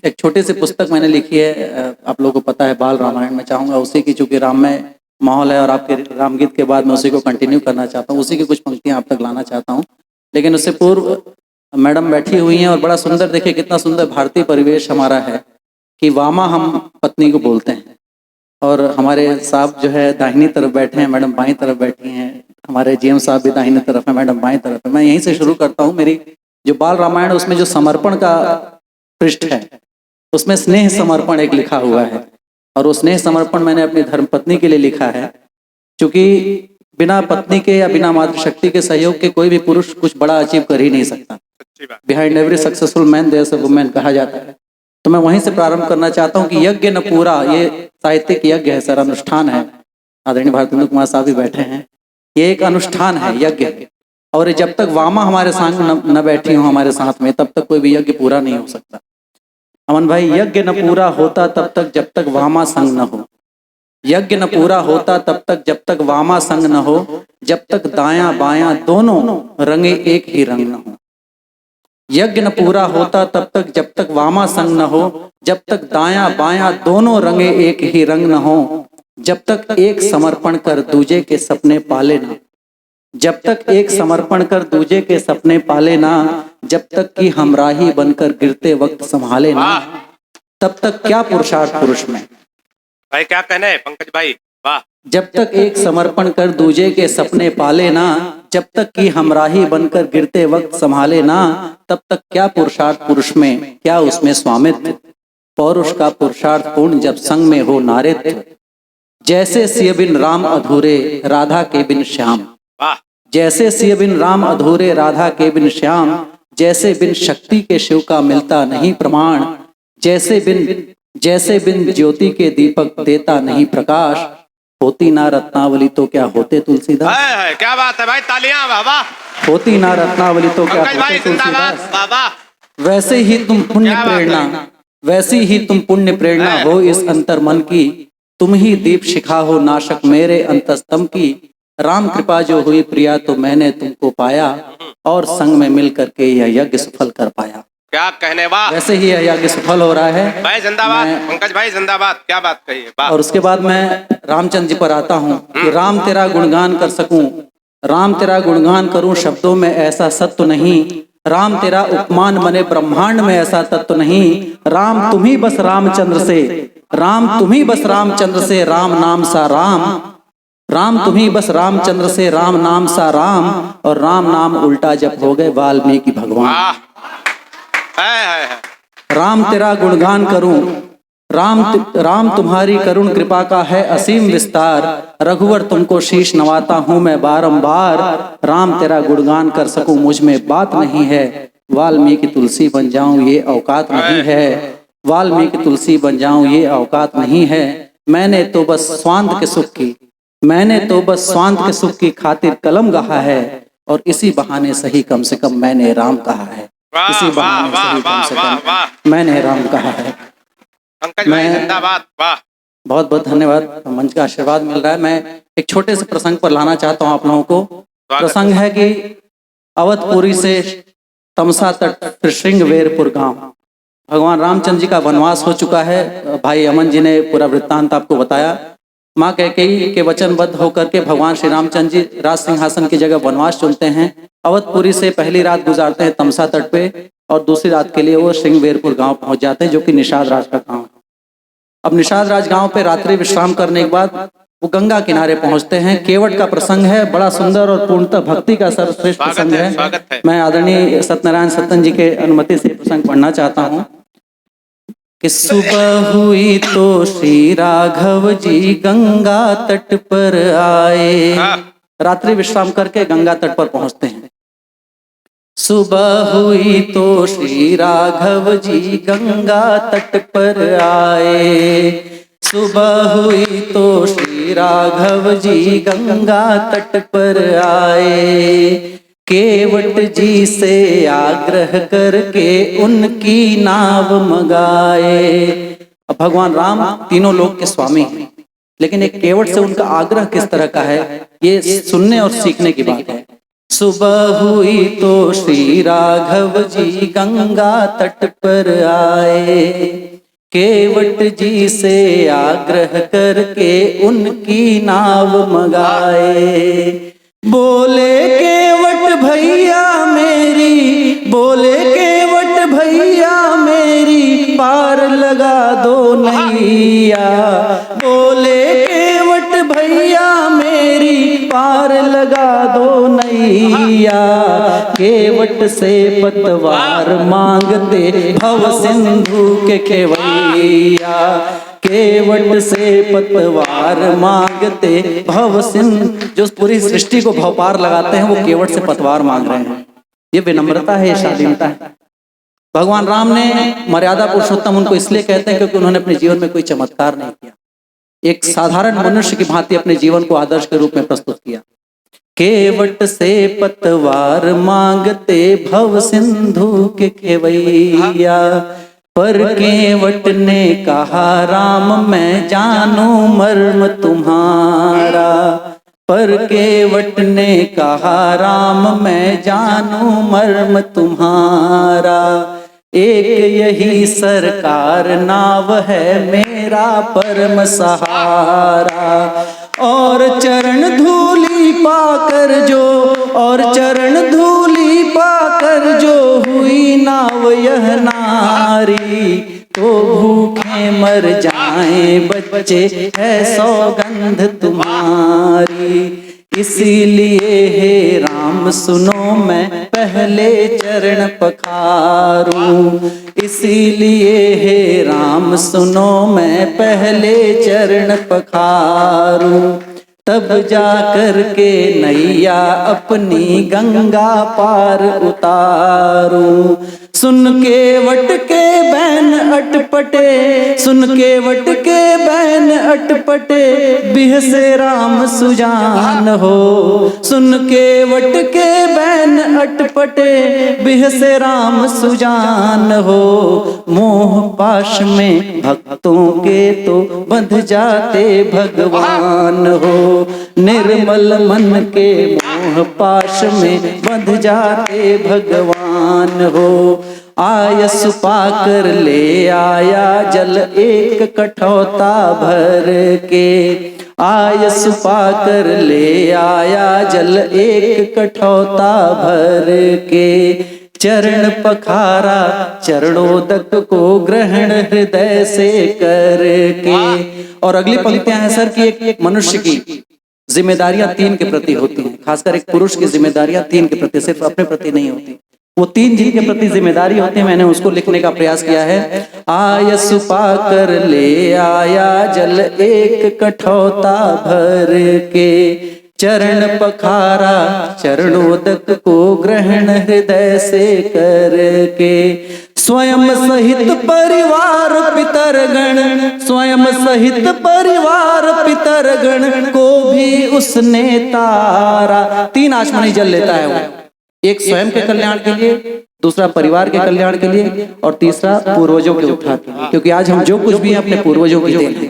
एक छोटी सी पुस्तक मैंने लिखी है, आप लोगों को पता है, बाल रामायण। मैं चाहूँगा उसी की, चूंकि राममय माहौल है और आपके रामगीत के बाद मैं उसी को कंटिन्यू करना चाहता हूँ, उसी की कुछ पंक्तियाँ आप तक लाना चाहता हूँ। लेकिन उससे पूर्व मैडम बैठी हुई हैं और बड़ा सुंदर, देखिए कितना सुंदर भारतीय परिवेश हमारा है कि वामा हम पत्नी को बोलते हैं, और हमारे साहब जो है दाहिनी तरफ बैठे हैं, मैडम बाईं तरफ बैठी हैं, हमारे जीएम साहब भी दाहिनी तरफ है, मैडम बाईं तरफ है। मैं यहीं से शुरू करता हूँ। मेरी जो बाल रामायण उसमें जो समर्पण का पृष्ठ है, उसमें स्नेह समर्पण एक लिखा हुआ है, और वो स्नेह समर्पण मैंने अपनी धर्मपत्नी के लिए लिखा है। क्योंकि बिना पत्नी के या बिना मातृशक्ति के सहयोग के कोई भी पुरुष कुछ बड़ा अचीव कर ही नहीं सकता। Behind every successful man there is a woman कहा जाता है। तो मैं वहीं से प्रारंभ करना चाहता हूँ कि यज्ञ न पूरा, ये साहित्यिक यज्ञ है सर, अनुष्ठान है। आदरणीय भारतेंदु कुमार साहब भी बैठे हैं। ये एक अनुष्ठान है, यज्ञ है, और जब तक वामा हमारे संग न बैठी हो हमारे साथ में, तब तक कोई भी यज्ञ पूरा नहीं हो सकता। अमन भाई, यज्ञ न पूरा होता तब तक जब तक वामा संग न हो। यज्ञ न पूरा होता तब तक जब तक वामा संग न हो, जब तक दायां बायां दोनों रंगे एक ही रंग न हो। यज्ञ न पूरा होता तब तक जब तक वामा संग न हो, जब तक दायां बायां दोनों रंगे एक ही रंग न हो, जब तक एक समर्पण कर दूजे के सपने पाले ना, जब तक एक समर्पण कर दूजे के सपने पाले ना, जब तक कि हमराही बनकर गिरते वक्त संभाले ना, तब तक क्या पुरुषार्थ पुरुष में। भाई क्या कहने हैं पंकज भाई, वाह। जब तक एक समर्पण कर दूजे के सपने पाले ना, जब तक कि हमराही बनकर गिरते वक्त संभाले ना, तब तक क्या पुरुषार्थ पुरुष में, क्या उसमें स्वामित्व। पौरुष का पुरुषार्थ पूर्ण जब संग में हो नारित्व, जैसे सिय बिन राम अधूरे राधा के बिन श्याम। जैसे सिय बिन राम अधूरे राधा के बिन श्याम, जैसे बिन शक्ति के शिव का मिलता नहीं प्रमाण, जैसे बिन ज्योति के दीपक देता नहीं प्रकाश, होती ना रत्नावली तो क्या होते तुलसीदास। क्या बात है भाई, तालियां, बाबा। होती ना रत्नावली तो क्या होते तुलसीदास। बाबा। वैसे ही तुम पुण्य प्रेरणा, वैसी ही तुम पुण्य प्रेरणा हो इस अंतर मन की, तुम ही दीप शिखा हो नाशक मेरे अंतस्तम की। राम कृपा जो हुई प्रिया तो मैंने तुमको पाया, और संग में मिल करके यह यज्ञ सफल कर पाया। क्या कहने, वाह। वैसे ही यह यज्ञ सफल हो रहा है भाई जिंदाबाद, पंकज भाई जिंदाबाद, क्या बात कही है। और उसके बाद मैं रामचंद्र जी पर आता हूँ कि राम तेरा गुणगान कर सकूं, राम तेरा गुणगान करूं शब्दों में ऐसा सत्व नहीं, राम तेरा उपमान बने ब्रह्मांड में ऐसा तत्व नहीं। राम तुम्ही बस रामचंद्र से, राम तुम्ही बस रामचंद्र से राम नाम सा राम, राम तुम्ही बस रामचंद्र से राम नाम सा राम, और राम नाम उल्टा जब हो गए वाल्मीकि भगवान। राम तेरा गुणगान करूं, राम तुम्हारी करुण कृपा का है असीम विस्तार, रघुवर तुमको शीश नवाता हूं मैं बारंबार। राम तेरा गुणगान कर सकूं मुझ में बात नहीं है, वाल्मीकि तुलसी बन जाऊं ये औकात नहीं है, वाल्मीकि तुलसी बन जाऊं ये औकात नहीं है। मैंने तो बस स्वांत के सुख की, मैंने तो बस स्वांत के सुख की खातिर कलम गहा है, और इसी बहाने सही कम से कम मैंने राम कहा है। इसी बहाने सही कम से कम मैंने राम कहा है। पंकज भाई जिंदाबाद, वाह। बहुत बहुत धन्यवाद, मंच का आशीर्वाद मिल रहा है। मैं एक छोटे से प्रसंग पर लाना चाहता हूँ आप लोगों को। प्रसंग है कि अवधपुरी से तमसा तट श्रृंगवेरपुर गांव, भगवान रामचंद्र जी का वनवास हो चुका है। भाई अमन जी ने पूरा वृत्तांत आपको बताया। माँ कैकेयी के वचनबद्ध होकर के भगवान श्री रामचंद्र जी राज सिंहासन की जगह वनवास चुनते हैं। अवधपुरी से पहली रात गुजारते हैं तमसा तट पे, और दूसरी रात के लिए वो श्रृंगवेरपुर गांव पहुंच जाते हैं, जो कि निषाद राज का गांव है। अब निषाद राज गांव पे रात्रि विश्राम करने के बाद वो गंगा किनारे पहुंचते हैं। केवट का प्रसंग है, बड़ा सुंदर और पूर्णतः भक्ति का सर्वश्रेष्ठ प्रसंग है। मैं आदरणीय सत्यनारायण सत्तन जी के अनुमति से प्रसंग पढ़ना चाहता हूँ कि सुबह हुई तो श्री राघव जी गंगा तट पर आए। रात्रि विश्राम करके गंगा तट पर पहुंचते हैं। सुबह हुई तो श्री राघव जी गंगा तट पर आए, सुबह हुई तो श्री राघव जी गंगा तट पर आए। केवट जी से आग्रह करके उनकी नाव मंगाए। अब भगवान राम तीनों लोक के स्वामी हैं, लेकिन एक केवट से उनका आग्रह किस तरह का है, ये सुनने और सीखने की बात है। सुबह हुई तो श्री राघव जी गंगा तट पर आए, केवट जी से आग्रह करके उनकी नाव मंगाए। बोले केवट भैया मेरी, बोले केवट भैया मेरी, पार लगा दो नैया। बोले केवट भैया मेरी, पार लगा दो नैया। केवट से पतवार मांगते भव सिंधु के खेवैया। केवट से पतवार मांगते भव सिंधु, जो पूरी सृष्टि को भवपार लगाते हैं वो केवट से पतवार मांग रहे हैं। ये विनम्रता है, ये शालीनता है। भगवान राम ने मर्यादा पुरुषोत्तम उनको इसलिए कहते हैं क्योंकि उन्होंने अपने जीवन में कोई चमत्कार नहीं किया, एक साधारण मनुष्य की भांति अपने जीवन को आदर्श के रूप में प्रस्तुत किया। केवट से पतवार मांगते भव सिंधु के खेवैया। पर केवट ने कहा राम मैं जानूं मर्म तुम्हारा। पर केवट ने कहा राम मैं जानूं मर्म तुम्हारा। एक यही सरकार नाव है मेरा परम सहारा। और चरण धूली पाकर जो, और चरण धूली पाकर जो हुई नाव यह नारी, तो भूखे मर जाएं बच्चे है सौगंध तुम्हारी। इसीलिए हे राम सुनो मैं पहले चरण पखारूं। इसीलिए हे राम सुनो मैं पहले चरण पखारूं। तब जा कर के नैया अपनी गंगा पार उतारूं। सुन के वट के बैन अटपटे, सुन के वट के बैन अटपटे, बिह से राम सुजान हो। सुन के वट के बैन अटपटे, बिह से राम सुजान हो। मोह पाश में भक्तों के तो बंध जाते भगवान हो। निर्मल मन के मोह पाश में बंध जाते भगवान हो। आयस पाकर ले आया जल एक कठौता भर के। आयस पाकर ले आया जल एक कठौता भर के। चरण पखारा चरणोदक को ग्रहण हृदय से करके। और अगली पंक्तियां हैं सर कि एक मनुष्य की जिम्मेदारियां तीन के प्रति होती हैं, खासकर एक पुरुष की जिम्मेदारियां तीन के प्रति, सिर्फ अपने प्रति नहीं होती, वो तीन जिनके प्रति जिम्मेदारी होती है, मैंने उसको लिखने का प्रयास किया है। आयस पाकर ले आया जल एक कठौता भर के। चरण पखारा चरणोदक को ग्रहण हृदय से करके। स्वयं सहित परिवार पितरगण, स्वयं सहित परिवार पितरगण को भी उसने तारा। तीन आचमनी जल लेता है वो, एक स्वयं के कल्याण के लिए, दूसरा परिवार के कल्याण के लिए, और तीसरा पूर्वजों के उद्धार के लिए, क्योंकि आज हम जो कुछ भी हैं अपने पूर्वजों की देन है।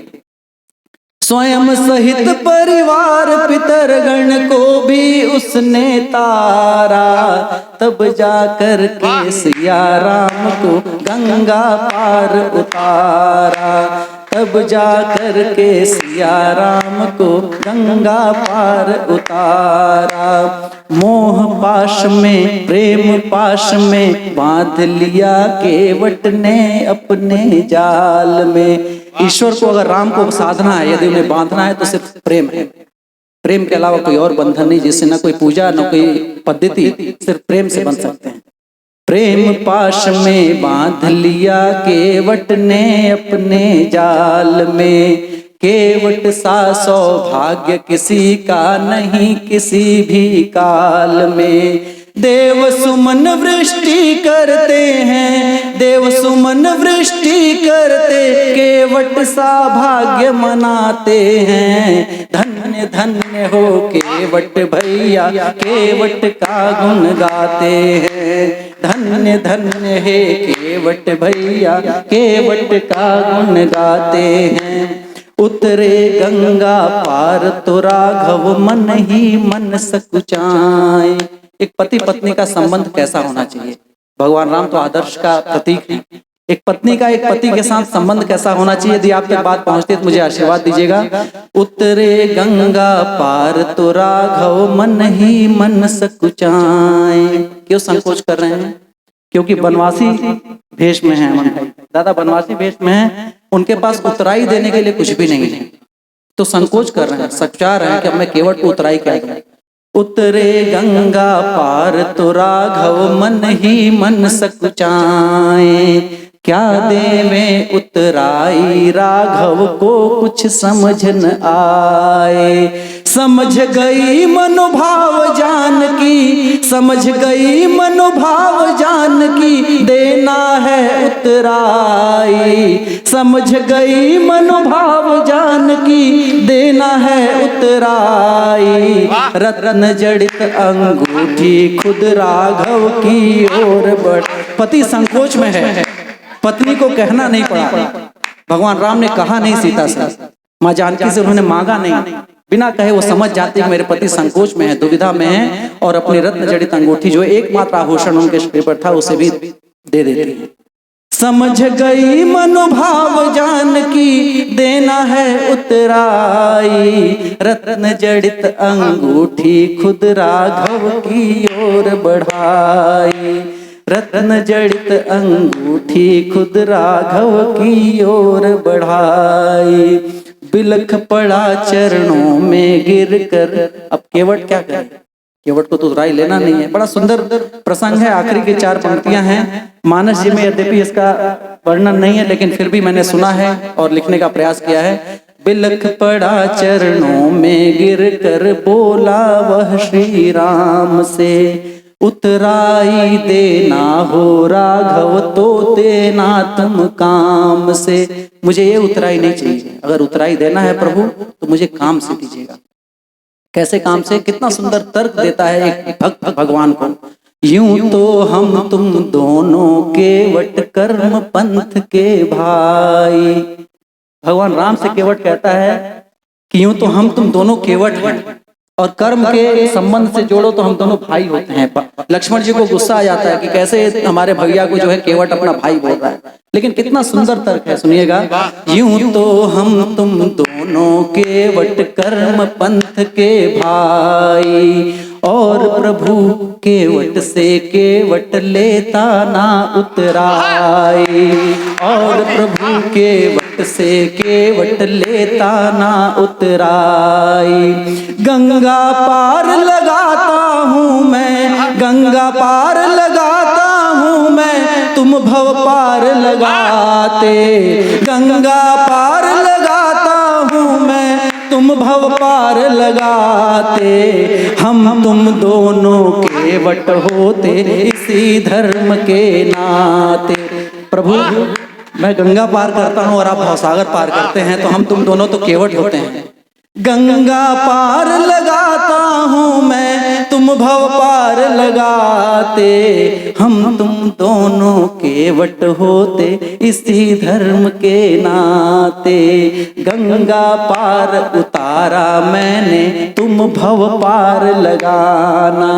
स्वयं सहित परिवार पितरगण को भी उसने तारा। तब जाकर के सिया राम को गंगा पार उतारा। तब जाकर के सिया राम को गंगा पार उतारा। मोह पाश में प्रेम पाश में बांध लिया केवट ने अपने जाल में। ईश्वर को अगर राम को साधना है, यदि उन्हें बांधना है तो सिर्फ प्रेम है। प्रेम के अलावा कोई और बंधन नहीं, जिससे न कोई पूजा न कोई पद्धति, सिर्फ प्रेम से बंध सकते हैं। प्रेम पाश में बांध लिया केवट ने अपने जाल में। केवट सा सौभाग्य किसी का नहीं किसी भी काल में। देव सुमन वृष्टि करते हैं, देव सुमन वृष्टि करते, केवट सा भाग्य मनाते हैं। धन्य धन्य हो केवट भैया, केवट का गुण गाते हैं। धन्य धन्य है केवट भैया, केवट का गुण गाते हैं। उतरे गंगा पार तो राघव मन ही मन सकुचाए। एक पति पत्नी का संबंध कैसा होना चाहिए। भगवान राम तो आदर्श का प्रतीक है। एक पत्नी का एक पति के साथ संबंध कैसा होना चाहिए, यदि आप तक बात पहुंचती है तो मुझे आशीर्वाद दीजिएगा। उतरे गंगा पार तो राघव मन ही मन सकुचाए। क्यों संकोच कर रहे हैं? क्योंकि बनवासी भेष में है, दादा बनवासी भेष में है, उनके पास उतराई देने के लिए कुछ भी नहीं है, तो संकोच कर रहे हैं, सचा रहे हैं कि अब मैं केवट को उतराई क्या दूं। उतरे गंगा पार तो राघव मन ही मन सकुचाए, क्या देवे उतराई राघव को कुछ समझ न आए। समझ गई मनोभाव जान की, समझ गई मनोभाव जान की, देना है उतराई। समझ गई मनोभाव जान की, देना है उतराई। रत्न जड़ित अंगूठी खुद राघव की ओर बढ़। पति संकोच में है, पत्नी को कहना नहीं पड़ा। भगवान राम ने कहा नहीं सीता से, माँ जानकी से उन्होंने मांगा नहीं, बिना कहे वो समझ जाते कि मेरे पति संकोच में है, दुविधा में है, और अपनी रत्न जड़ित अंगूठी जो एकमात्र आभूषण उनके शरीर पर था उसे भी दे देती है। समझ गई मनोभाव जान की, देना है उतराई। रत्न जड़ित अंगूठी खुद राघव की ओर बढ़ाई। रत्न जड़ित अंगूठी खुद राघव की ओर बढ़ाई। बिलख पड़ा चरणों में गिर कर। अब केवट क्या करे, केवट को तो उतराई लेना नहीं है। बड़ा सुंदर प्रसंग है, आखिरी की 4 पंक्तियां हैं मानस जी में, यद्यपि इसका वर्णन नहीं है लेकिन फिर भी मैंने सुना है और लिखने का प्रयास किया है। बिलख पड़ा चरणों में गिर कर बोला वह श्री राम से, उतराई देना हो राघव तो देना तुम काम से। मुझे ये उतराई नहीं चाहिए, अगर उतराई देना है प्रभु तो मुझे काम से दीजिएगा। कैसे काम से? कितना सुंदर तर्क देता है एक भक्त भगवान को। यूं तो हम तुम दोनों केवट कर्म पंथ के भाई। भगवान राम से केवट कहता है कि यूं तो हम तुम दोनों केवट हैं, और कर्म के संबंध से जोड़ो तो हम दोनों भाई होते हैं। लक्ष्मण जी को गुस्सा आ जाता है कि कैसे हमारे भैया को जो है केवट अपना भाई बोल रहा है, लेकिन कितना सुंदर तर्क है, सुनिएगा। यूं तो हम तुम दोनों केवट कर्म पंथ के भाई, और प्रभु केवट से केवट लेता ना उतराई। और प्रभु केवट से केवट लेता ना उतराई। गंगा पार लगाता हूँ मैं, गंगा पार लगाता हूँ मैं, तुम भव पार लगाते। गंगा पार लगाता हूँ मैं, तुम भव पार लगाते। हम तुम दोनों केवट होते इसी धर्म के नाते। प्रभु मैं गंगा पार करता हूँ और आप भवसागर पार करते हैं, तो हम तुम दोनों तो केवट होते हैं। गंगा पार लगाता हूँ मैं, तुम भव पार लगाते। हम तुम दोनों केवट होते इसी धर्म के नाते। गंगा पार उतारा मैंने, तुम भव पार लगाना।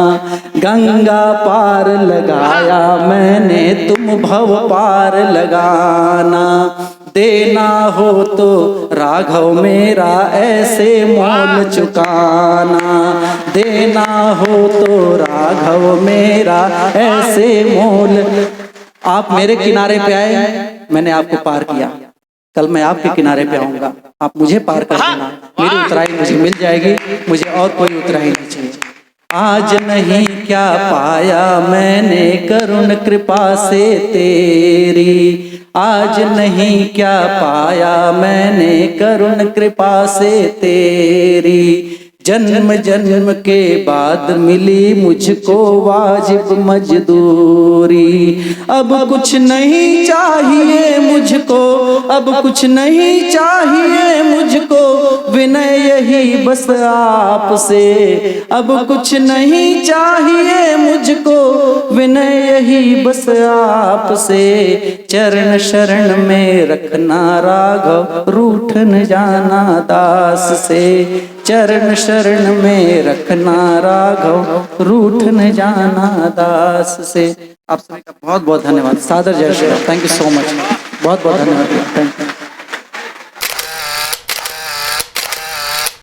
गंगा पार लगाया मैंने, तुम भव पार लगाना। देना हो तो राघव मेरा ऐसे मोल चुकाना। देना हो तो राघव मेरा ऐसे मोल। आप मेरे किनारे पे आए, मैंने आपको पार किया, कल मैं आपके किनारे पे आऊंगा, आप मुझे पार कर देना, मेरी उतराई मुझे मिल जाएगी, मुझे और कोई उतराई नहीं चाहिए। आज नहीं क्या पाया मैंने करुण कृपा से तेरी। आज नहीं क्या पाया मैंने करुण कृपा से तेरी। जन्म जन्म के बाद मिली मुझको वाजिब मजदूरी। अब कुछ नहीं चाहिए मुझको, अब कुछ नहीं चाहिए मुझको, विनय यही बस आपसे। अब कुछ नहीं चाहिए मुझको, विनय यही बस आपसे। चरण शरण में रखना राघव, रूठ न जाना दास से। चरण शरण में रखना राघव, रूठ न जाना दास से। आप सभी का बहुत बहुत धन्यवाद। सादर जय Shri Ram. Thank you so much. बहुत बहुत धन्यवाद। Thank you.